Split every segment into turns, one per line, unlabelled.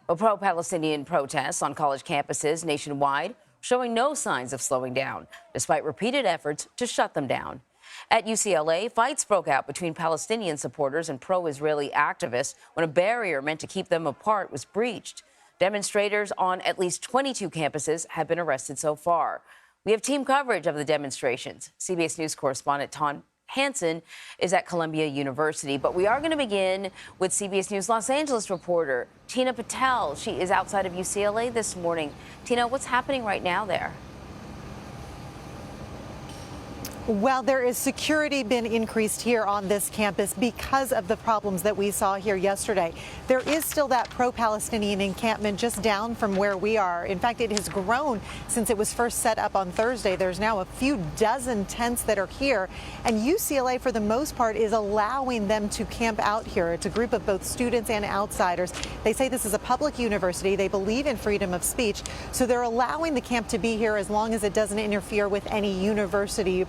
Well, pro-Palestinian protests on college campuses nationwide showing no signs of slowing down, despite repeated efforts to shut them down. At UCLA, fights broke out between Palestinian supporters and pro-Israeli activists when a barrier meant to keep them apart was breached. Demonstrators on at least 22 campuses have been arrested so far. We have team coverage of the demonstrations. CBS News correspondent Tom Hanson is at Columbia University. But we are going to begin with CBS News Los Angeles reporter Tina Patel. She is outside of UCLA this morning. Tina, what's happening right now there?
Well, there is security been increased here on this campus because of the problems that we saw here yesterday. There is still that pro-Palestinian encampment just down from where we are. In fact, it has grown since it was first set up on Thursday. There's now a few dozen tents that are here, and UCLA, for the most part, is allowing them to camp out here. It's a group of both students and outsiders. They say this is a public university. They believe in freedom of speech, so they're allowing the camp to be here as long as it doesn't interfere with any university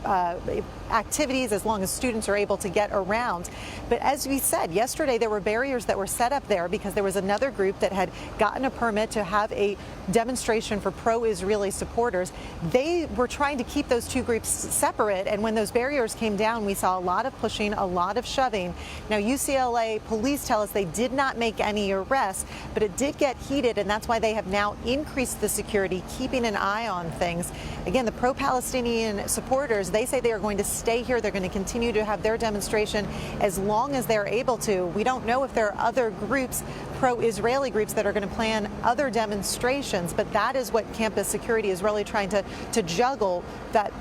activities, as long as students are able to get around. But as we said, yesterday there were barriers that were set up there because there was another group that had gotten a permit to have a demonstration for pro-Israeli supporters. They were trying to keep those two groups separate, and when those barriers came down, we saw a lot of pushing, a lot of shoving. Now, UCLA police tell us they did not make any arrests, but it did get heated, and that's why they have now increased the security, keeping an eye on things. Again, the pro-Palestinian supporters, they say they are going to stay here. They're going to continue to have their demonstration as long as they're able to. We don't know if there are other groups, pro-Israeli groups, that are going to plan other demonstrations, but that is what campus security is really trying to juggle, that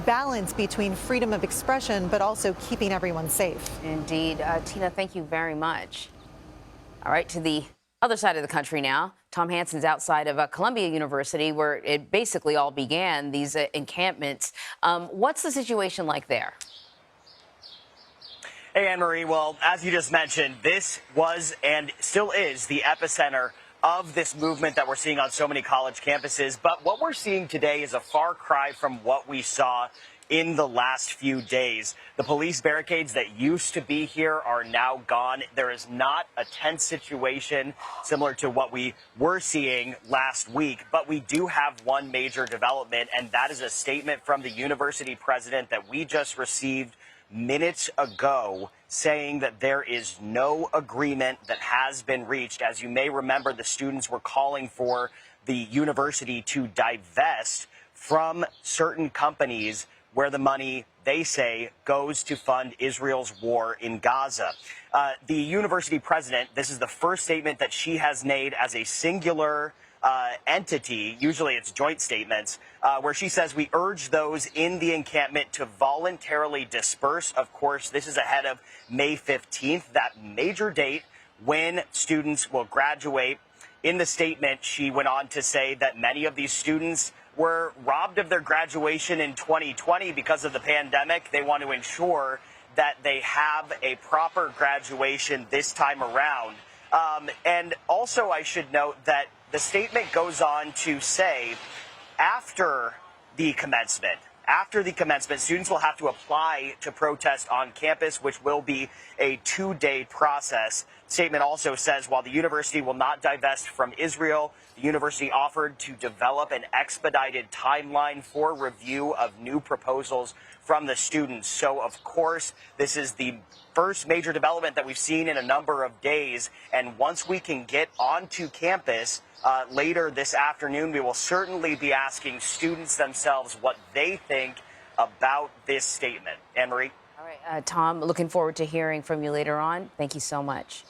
balance between freedom of expression but also keeping everyone safe.
Indeed. Tina, thank you very much. All right, to the other side of the country now. Tom Hanson's outside of Columbia University, where it basically all began, these encampments. What's the situation like there?
Hey, Anne-Marie. Well, as you just mentioned, this was and still is the epicenter of this movement that we're seeing on so many college campuses. But what we're seeing today is a far cry from what we saw in the last few days. The police barricades that used to be here are now gone. There is not a tense situation similar to what we were seeing last week, but we do have one major development, and that is a statement from the university president that we just received minutes ago, saying that there is no agreement that has been reached. As you may remember, the students were calling for the university to divest from certain companies where the money, they say, goes to fund Israel's war in Gaza. The university president, this is the first statement that she has made as a singular entity. Usually it's joint statements, where she says, we urge those in the encampment to voluntarily disperse. Of course, this is ahead of May 15th, that major date when students will graduate. In the statement, she went on to say that many of these students were robbed of their graduation in 2020 because of the pandemic. They want to ensure that they have a proper graduation this time around. And also, I should note that the statement goes on to say after the commencement, students will have to apply to protest on campus, which will be a 2-day process. The statement also says while the university will not divest from Israel, the university offered to develop an expedited timeline for review of new proposals from the students. So, of course, this is the first major development that we've seen in a number of days. And once we can get onto campus later this afternoon, we will certainly be asking students themselves what they think about this statement. Anne-Marie?
All right, Tom, looking forward to hearing from you later on. Thank you so much.